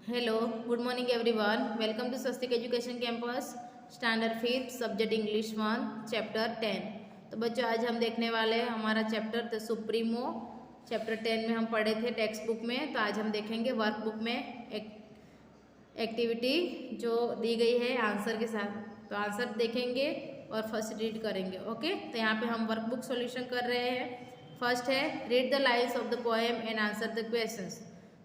Hello, good morning everyone. Welcome to Swastik education campus, standard 5th, subject English 1, chapter 10। तो बच्चों, आज हम देखने वाले हैं हमारा चैप्टर द सुप्रीमो। चैप्टर 10 में हम पढ़े थे टेक्स्ट बुक में, तो आज हम देखेंगे वर्क बुक में एक्टिविटी जो दी गई है आंसर के साथ। तो आंसर देखेंगे और फर्स्ट रीड करेंगे। ओके, तो यहाँ पे हम वर्क बुक सॉल्यूशन कर रहे हैं। फर्स्ट है read the lines of the poem and answer the questions.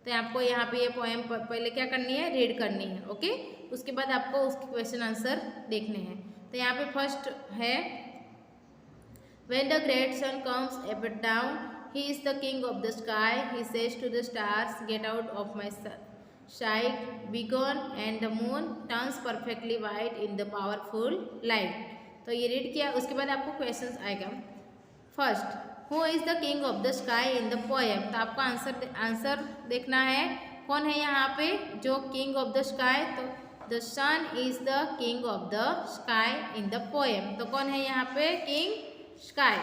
तो आपको यहाँ पे ये पोएम पहले क्या करनी है, रीड करनी है। ओके, उसके बाद आपको उसके क्वेश्चन आंसर देखने हैं। तो यहाँ पे फर्स्ट है When the great sun comes ever down, he is the king of the sky. He says to the stars, get out of my sight, be gone, and the moon turns perfectly white in the powerful light. तो ये read किया, उसके बाद आपको questions आएगा। First, who is the king of the sky in the poem. तो आपको answer देखना है, कौन है यहाँ पे जो किंग ऑफ द स्काई। तो the sun is the king of the sky in the poem. तो कौन है यहाँ पे king sky,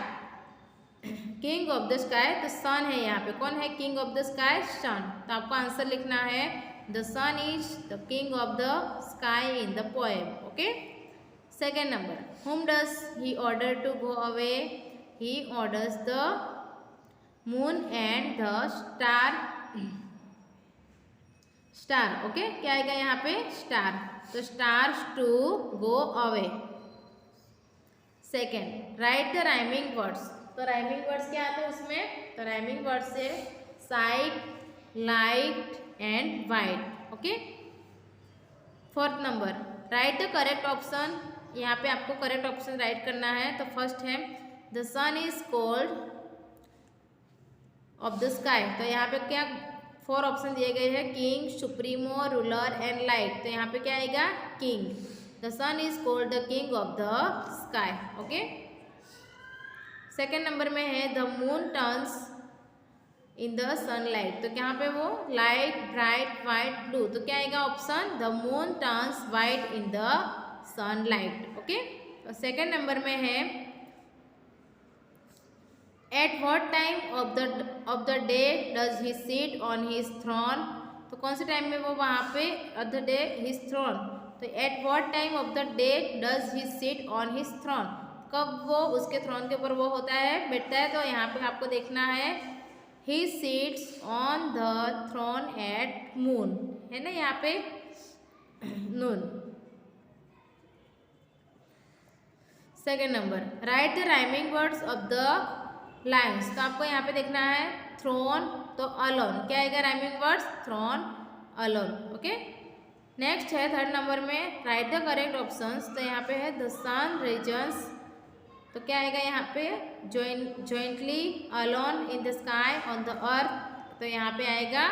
king of the sky. तो सन है यहाँ पे, कौन है king of the sky, sun. तो आपको आंसर लिखना है the sun is the king of the sky in the poem. Okay, second number, whom does he order to go away? He orders the moon and the star. Okay, क्या आएगा यहाँ पे, star. तो stars to go away. Second, right the rhyming words. तो rhyming words क्या आते हैं उसमें, तो राइमिंग वर्ड्स है site, light and white. Okay, fourth number, right the correct option. यहाँ पे आपको करेक्ट ऑप्शन राइट करना है। तो फर्स्ट है the sun is called of the sky. तो यहाँ पे क्या 4 ऑप्शन दिए गए हैं, king, supremo, ruler and light. तो यहाँ पे क्या आएगा, king. The sun is called the king of the sky. Okay, second number में है the moon turns in the sunlight. तो यहाँ पे वो लाइट, ब्राइट, वाइट, ब्लू। तो क्या आएगा option, the moon turns white in the sunlight. Okay, तो सेकेंड नंबर में है at what time of the day does he sit on his throne. तो कौन से टाइम में वो वहाँ पे of the day his throne. तो at what time of the day does he sit on his throne, कब वो उसके थ्रोन के ऊपर वो होता है, बैठता है। तो यहाँ पे आपको देखना है he sits on the throne at moon, है ना यहाँ पे noon. Second number, right the rhyming words of the lines. तो आपको यहाँ पे देखना है थ्रोन, तो अलोन। क्या आएगा rhyming words, throne, alone. Okay, next है थर्ड नंबर में राइट द करेक्ट ऑप्शंस। तो यहाँ पे है द सन रीजन्स। तो क्या आएगा यहाँ पे, jointly alone in the sky on the earth. तो यहाँ पे आएगा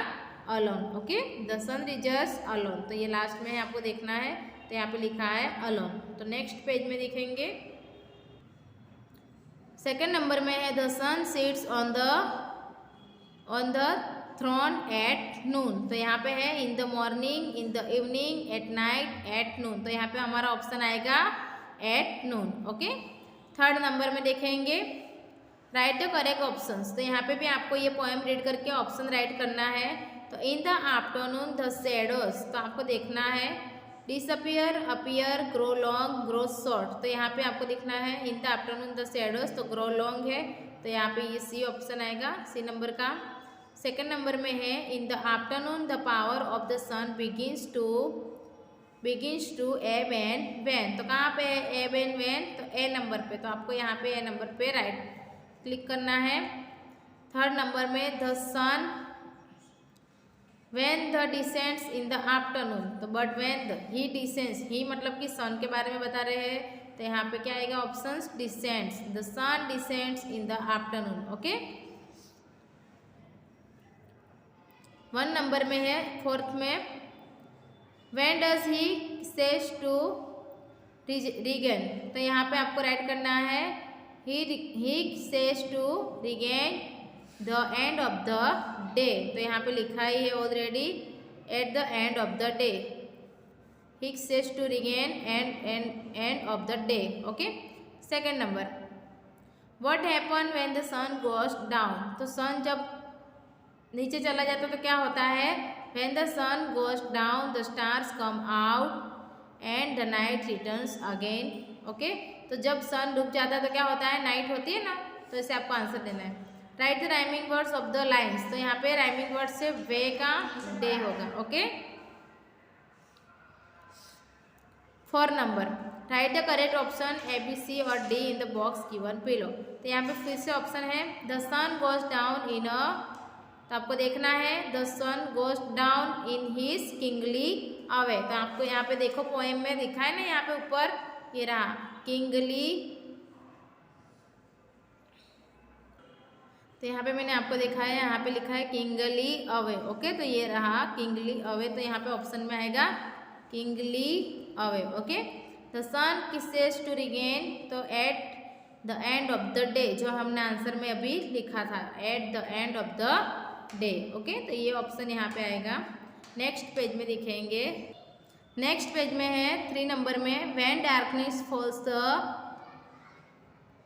alone. Okay, the sun reigns alone. तो ये लास्ट में है, आपको देखना है। तो यहाँ पे लिखा है अलोन। तो नेक्स्ट पेज में देखेंगे, सेकेंड नंबर में है the sun sits on the throne at noon. तो यहाँ पे है in the morning, in the evening, at night, at noon. तो यहाँ पे हमारा ऑप्शन आएगा at noon. Okay, third number में देखेंगे राइट द करेक्ट ऑप्शंस। तो यहाँ पे भी आपको ये पोएम रीड करके ऑप्शन राइट करना है। तो in the afternoon the shadows. तो आपको देखना है disappear, appear, grow long, grow short. तो यहाँ पे आपको दिखना है in the afternoon the shadows, तो ग्रो लॉन्ग है। तो यहाँ पे ये सी ऑप्शन आएगा, सी नंबर का। सेकेंड नंबर में है in the afternoon the power of the sun begins to ebb and wane. तो कहाँ पे है एब एंड वैन, तो ए नंबर पे। तो आपको यहाँ पे ए नंबर पे राइट क्लिक करना है। थर्ड नंबर में the sun when the descends in the afternoon। तो but when the he descends, he मतलब कि सन के बारे में बता रहे हैं। तो यहाँ पे क्या आएगा options, descends, the sun descends in the afternoon। Okay, 1 number में है फोर्थ में when does he says to regain। तो यहाँ पे आपको राइट करना है he says to regain the end of the day। तो यहाँ पे लिखा ही है already at the end of the day, he says to regain end of the day. Okay, second number, what happen when the sun goes down. तो sun जब नीचे चला जाता तो क्या होता है, when the sun goes down the stars come out and the night returns again. Okay, तो जब सन डूब जाता है तो क्या होता है, नाइट होती है ना, तो इसे आपको आंसर देना है। Write the rhyming words of the lines, तो यहाँ पे राइमिंग वर्ड से वे का डे होगा। Okay, 4 number, right the correct option A B C और D in the box given below. तो यहाँ पे फिर से ऑप्शन है the sun goes down in a, तो आपको देखना है the sun goes down in his kingly away. तो आपको यहाँ पे देखो पोएम में दिखा है ना, यहाँ पे ऊपर ये रहा किंगली, तो यहाँ पे मैंने आपको दिखा है, यहाँ पे लिखा है किंगली अवे। ओके, तो ये रहा किंगली अवे, तो यहाँ पे ऑप्शन में आएगा kingly away. Okay, the sun kisses to regain, तो at the end of the day, जो हमने आंसर में अभी लिखा था, at the end of the day. Okay, तो ये ऑप्शन यहाँ पे आएगा। नेक्स्ट पेज में दिखेंगे, नेक्स्ट पेज में है 3 नंबर में, when darkness falls the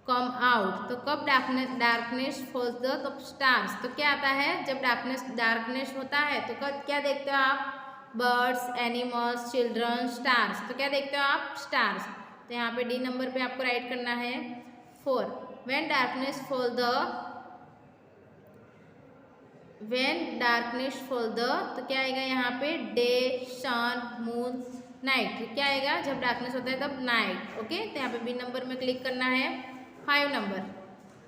come out, तो कब डार्कनेस फॉल्स द, तो स्टार्स, तो क्या आता है जब डार्कनेस होता है तो कब क्या देखते हो आप, बर्ड्स, एनिमल्स, चिल्ड्रन, स्टार्स, तो क्या देखते हो आप, स्टार्स। तो यहाँ पे डी नंबर पे आपको राइट करना है 4, when darkness fall the, when darkness fall the, तो क्या आएगा यहाँ पे, डे, सन, मून, नाइट, तो क्या आएगा जब डार्कनेस होता है तब नाइट। ओके, तो यहाँ पे बी नंबर में क्लिक करना है। 5 नंबर,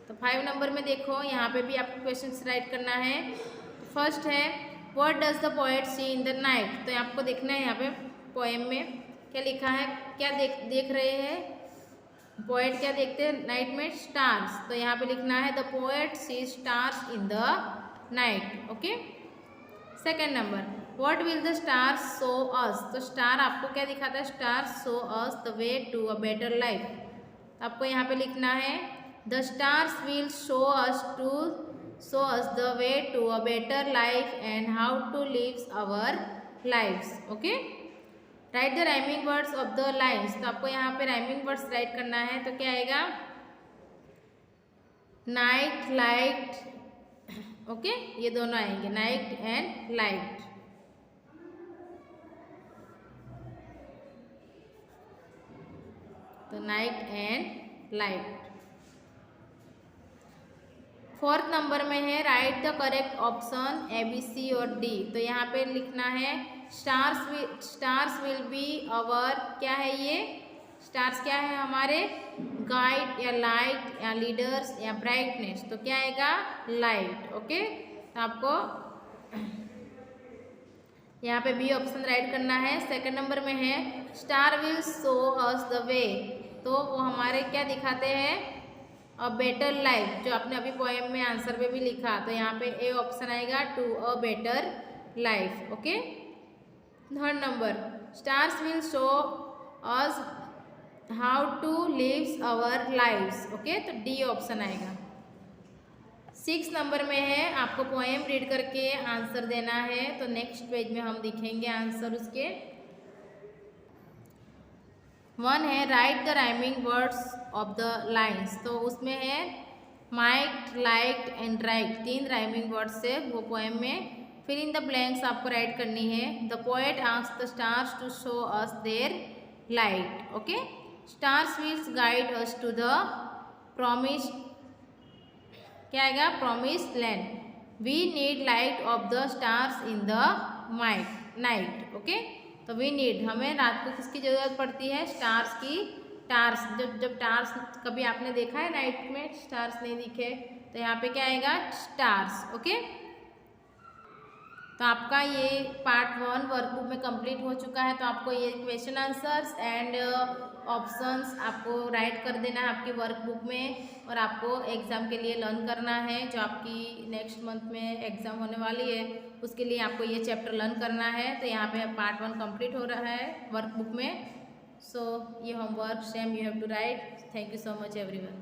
तो 5 नंबर में देखो यहाँ पे भी आपको क्वेश्चन राइट करना है। फर्स्ट है what does the poet see in the night, तो आपको देखना है यहाँ पे पोएम में क्या लिखा है, क्या देख रहे हैं, पोएट क्या देखते हैं नाइट में, स्टार्स, तो यहाँ पे लिखना है the poet see stars in the night. Okay, second number, what will the stars show us, तो स्टार आपको क्या दिखाता है, stars show us the way to a better life. आपको यहाँ पे लिखना है the stars will show us the way to a better life and how to live our lifes. Okay, write the rhyming words of the lines, तो आपको यहाँ पे rhyming words right करना है, तो क्या आएगा, नाइट, लाइट। ओके, ये दोनों आएंगे, नाइट एंड लाइट। तो night and light. 4th number में है write the correct option A B C और डी, तो यहाँ पे लिखना है स्टार्स विल बी अवर, क्या है ये, स्टार्स क्या है हमारे, गाइड या लाइट या लीडर्स या ब्राइटनेस, तो क्या आएगा, लाइट। ओके, तो आपको यहाँ पे बी ऑप्शन राइट करना है। सेकंड नंबर में है star will show us the वे, तो वो हमारे क्या दिखाते हैं, अ बेटर लाइफ, जो आपने अभी पोएम में आंसर पे भी लिखा, तो यहाँ पे ए ऑप्शन आएगा to a better life. Okay, third number stars will show us how to live our lives. Okay, तो डी ऑप्शन आएगा। 6 नंबर में है आपको पोएम रीड करके आंसर देना है, तो नेक्स्ट पेज में हम दिखेंगे आंसर उसके। 1 है write the rhyming words of the lines, तो उसमें है might, light and write, 3 rhyming words से वो पोएम में। फिर इन द ब्लैंक्स आपको राइट करनी है, the poet asks the stars to show us their light. Okay, stars will guide us to the promise, क्या आएगा, promise land, we need light of the stars in the night. Okay, तो we need, हमें रात को किसकी ज़रूरत पड़ती है, स्टार्स की। स्टार्स, जब स्टार्स कभी आपने देखा है नाइट में स्टार्स नहीं दिखे, तो यहाँ पे क्या आएगा, स्टार्स। ओके, तो आपका ये पार्ट 1 वर्कबुक में कंप्लीट हो चुका है। तो आपको ये क्वेश्चन आंसर्स एंड ऑप्शंस आपको राइट कर देना है आपकी वर्कबुक में, और आपको एग्ज़ाम के लिए लर्न करना है, जो आपकी नेक्स्ट मंथ में एग्ज़ाम होने वाली है उसके लिए आपको ये चैप्टर लर्न करना है। तो यहाँ पे पार्ट 1 कंप्लीट हो रहा है वर्कबुक में। सो ये homework same you have to write. Thank you so much everyone.